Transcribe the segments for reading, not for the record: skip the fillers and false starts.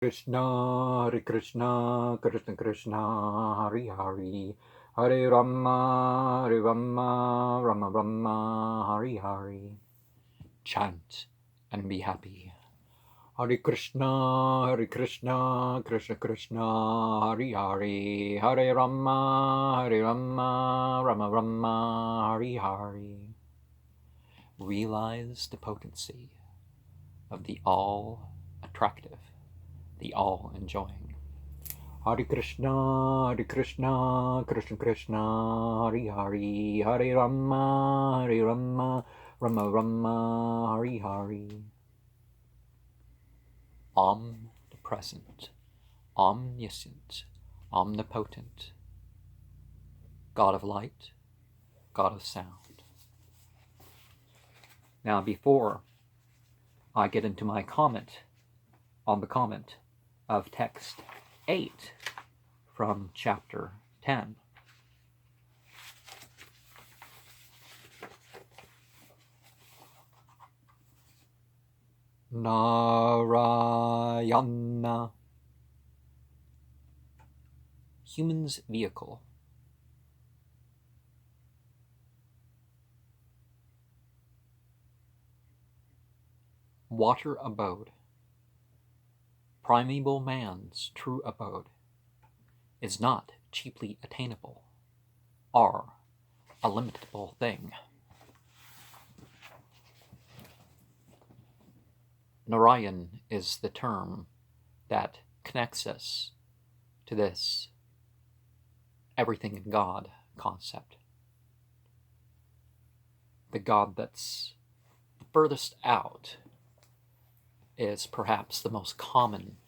Krishna, Krishna Krishna, Hari Hari, Hare Rama, Hare Rama, Rama Rama, Hari Hari. Chant and be happy. Hare Krishna, Krishna Krishna, Hari Hari, Hare Rama, Rama Rama, Hari Hari. Realize the potency of the all-attractive, the all-enjoying. Hare Krishna, Krishna Krishna, Hari Hari, Hare Rama, Rama Rama, Hari Hari. Omnipresent, omniscient, omnipotent, God of light, God of sound. Now, before I get into my comment on the comment of text 8 from chapter 10, Narayana, human's vehicle. Water abode, primeval man's true abode, is not cheaply attainable, or a limitable thing. Narayan is the term that connects us to this everything in God concept. The God that's furthest out is perhaps the most common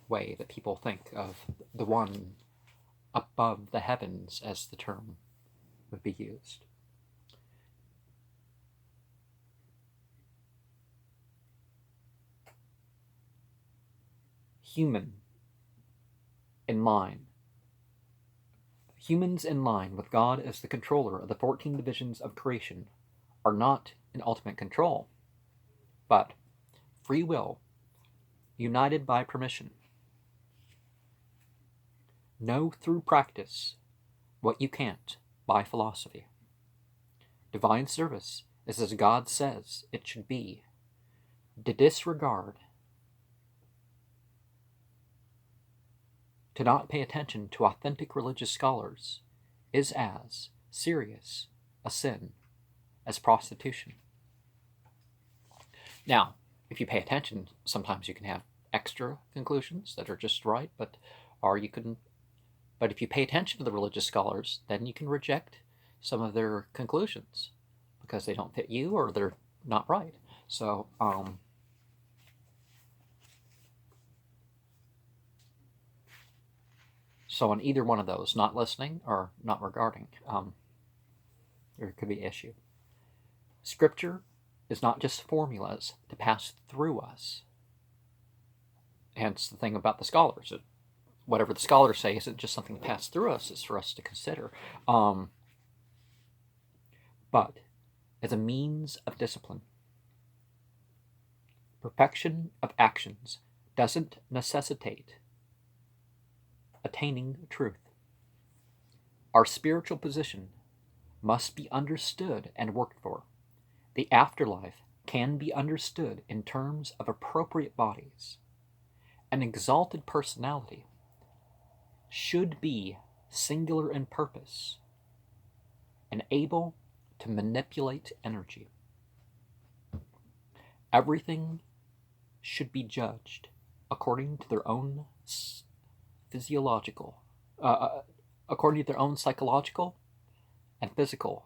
way that people think of the one above the heavens, as the term would be used. Humans in line with God as the controller of the 14 divisions of creation are not in ultimate control, but free will, united by permission. Know through practice what you can't by philosophy. Divine service is as God says it should be. To disregard, to not pay attention to authentic religious scholars is as serious a sin as prostitution. Now, if you pay attention, sometimes you can have extra conclusions that are just right, but if you pay attention to the religious scholars, then you can reject some of their conclusions because they don't fit you or they're not right. So, on either one of those, not listening or not regarding, there could be an issue. Scripture is not just formulas to pass through us. Hence the thing about the scholars. Whatever the scholars say isn't just something to pass through us, it's for us to consider. But as a means of discipline. Perfection of actions doesn't necessitate attaining truth. Our spiritual position must be understood and worked for. The afterlife can be understood in terms of appropriate bodies. An exalted personality should be singular in purpose and able to manipulate energy. Everything should be judged according to their own according to their own psychological and physical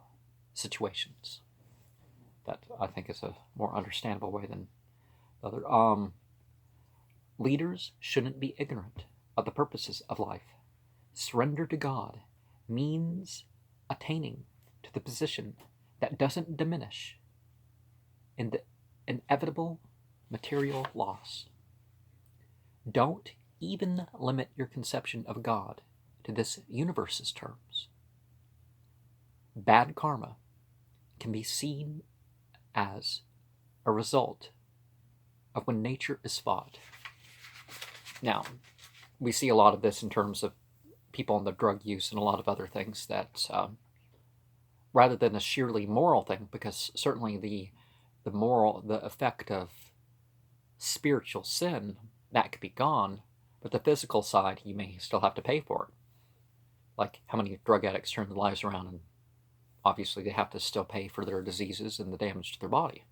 situations. That, I think, is a more understandable way than the other. Leaders shouldn't be ignorant of the purposes of life. Surrender to God means attaining to the position that doesn't diminish in the inevitable material loss. Don't even limit your conception of God to this universe's terms. Bad karma can be seen as a result of when nature is fought. Now, we see a lot of this in terms of people and the drug use and a lot of other things that, rather than a sheerly moral thing, because certainly the effect of spiritual sin, that could be gone, but the physical side, you may still have to pay for it. Like how many drug addicts turn their lives around, and obviously they have to still pay for their diseases and the damage to their body.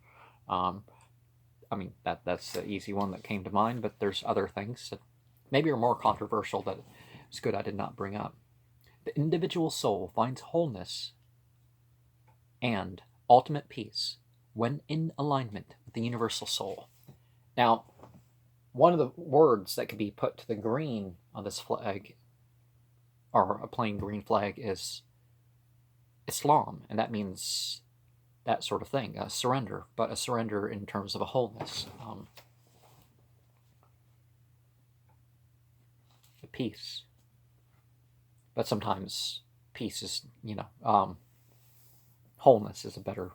I mean, that's the easy one that came to mind, but there's other things that maybe are more controversial that it's good I did not bring up. The individual soul finds wholeness and ultimate peace when in alignment with the universal soul. Now, one of the words that could be put to the green on this flag, or a plain green flag, is Islam, and that means that sort of thing, a surrender, but a surrender in terms of a wholeness, a peace. But sometimes peace is, wholeness is a better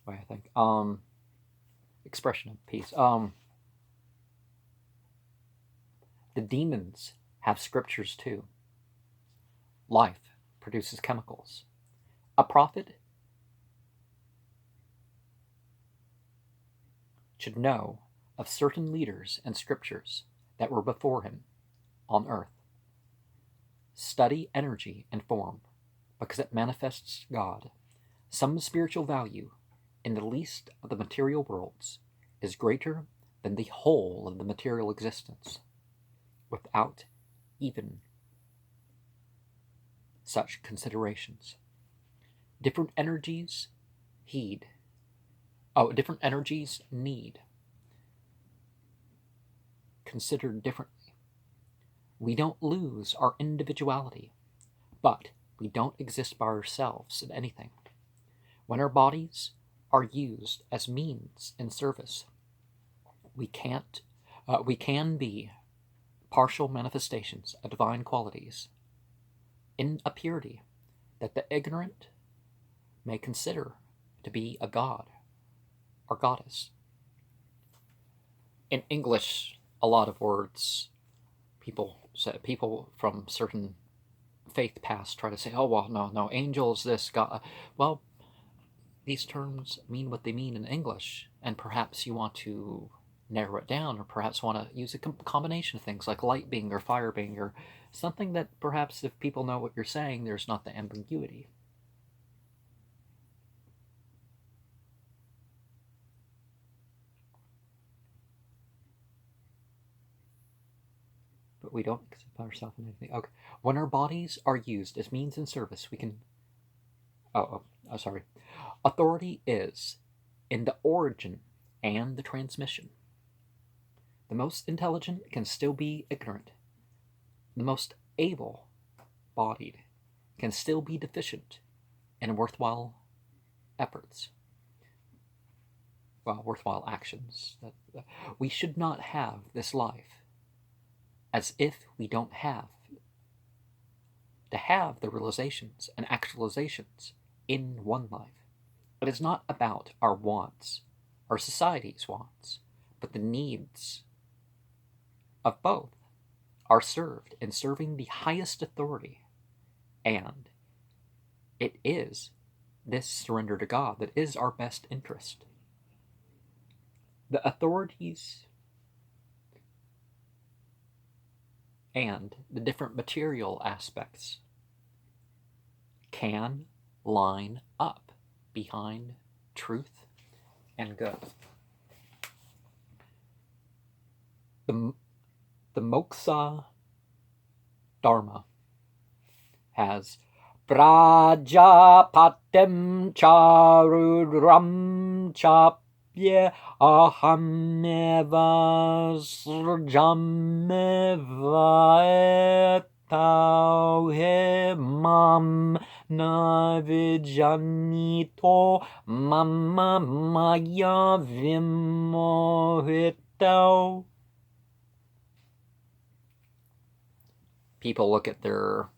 way, I think. Expression of peace. The demons have scriptures too. Life produces chemicals. A prophet should know of certain leaders and scriptures that were before him on earth. Study energy and form, because it manifests God. Some spiritual value in the least of the material worlds is greater than the whole of the material existence, without even such considerations. Different energies need considered differently. We don't lose our individuality, but we don't exist by ourselves in anything. When our bodies are used as means in service, we can be partial manifestations of divine qualities in a purity that the ignorant may consider to be a god or goddess. In English, a lot of words, people from certain faith past try to say, oh, well, no, angels, this, God. Well, these terms mean what they mean in English, and perhaps you want to narrow it down, or perhaps want to use a combination of things like light being or fire being, or something that perhaps if people know what you're saying, there's not the ambiguity. But we don't accept ourselves in anything. Okay. When our bodies are used as means in service, we can... sorry. Authority is in the origin and the transmission. The most intelligent can still be ignorant. The most able-bodied can still be deficient in worthwhile efforts. Well, worthwhile actions. We should not have this life as if we don't have to have the realizations and actualizations in one life. It is not about our wants, our society's wants, but the needs of both are served in serving the highest authority. And it is this surrender to God that is our best interest. The authorities and the different material aspects can line up behind truth and good. The Moksha Dharma has Prajapatim Charudram Chapye Ahameva Srjameva Etauhe Mam Navijanito Mama Maya Vimohitau. People look at their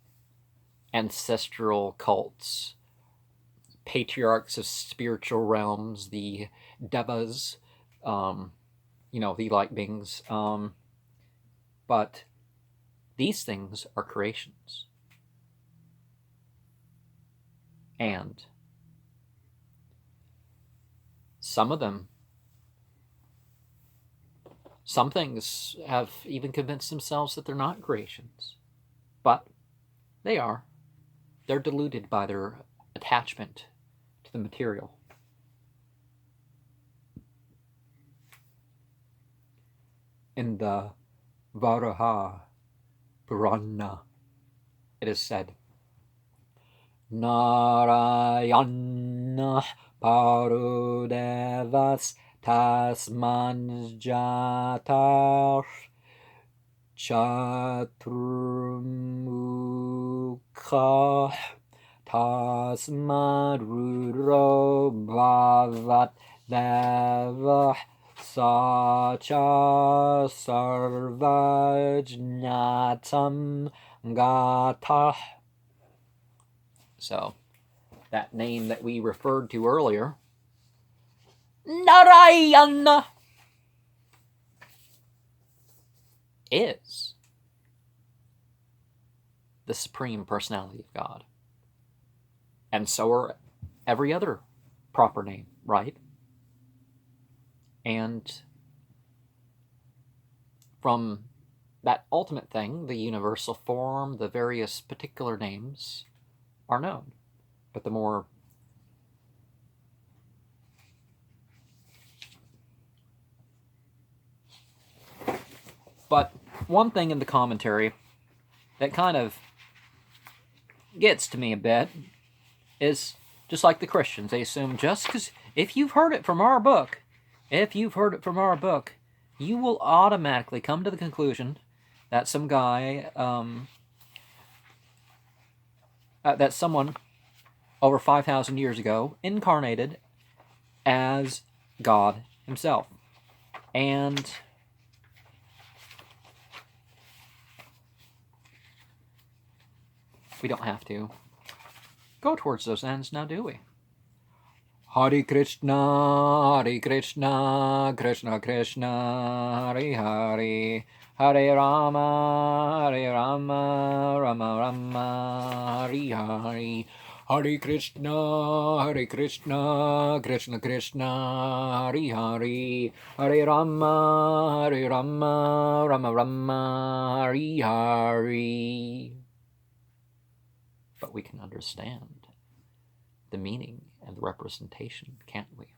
ancestral cults, patriarchs of spiritual realms, the devas, the light beings. But these things are creations. And some things have even convinced themselves that they're not creations. But they are. They're deluded by their attachment to the material. In the Varaha Purana, it is said, Narayana Parudevas Tasman Jatar Chaturmukha Tasmadruro Bhavat Deva Sacha Sarvajnatam Gata. So, that name that we referred to earlier, Narayana, is the Supreme Personality of God. And so are every other proper name, right? And from that ultimate thing, the universal form, the various particular names are known. But the more But one thing in the commentary that kind of gets to me a bit is just like the Christians. They assume just because if you've heard it from our book, you will automatically come to the conclusion that some guy, that someone over 5,000 years ago incarnated as God himself. And we don't have to go towards those ends now, do we? Hare Krishna, Krishna Krishna, Hare Hare, Hare Rama, Rama Rama, Hare Hare. Hare Krishna, Krishna Krishna, Hare Hare, Hare Rama, Rama Rama, Hare Hare. But we can understand the meaning and the representation, can't we?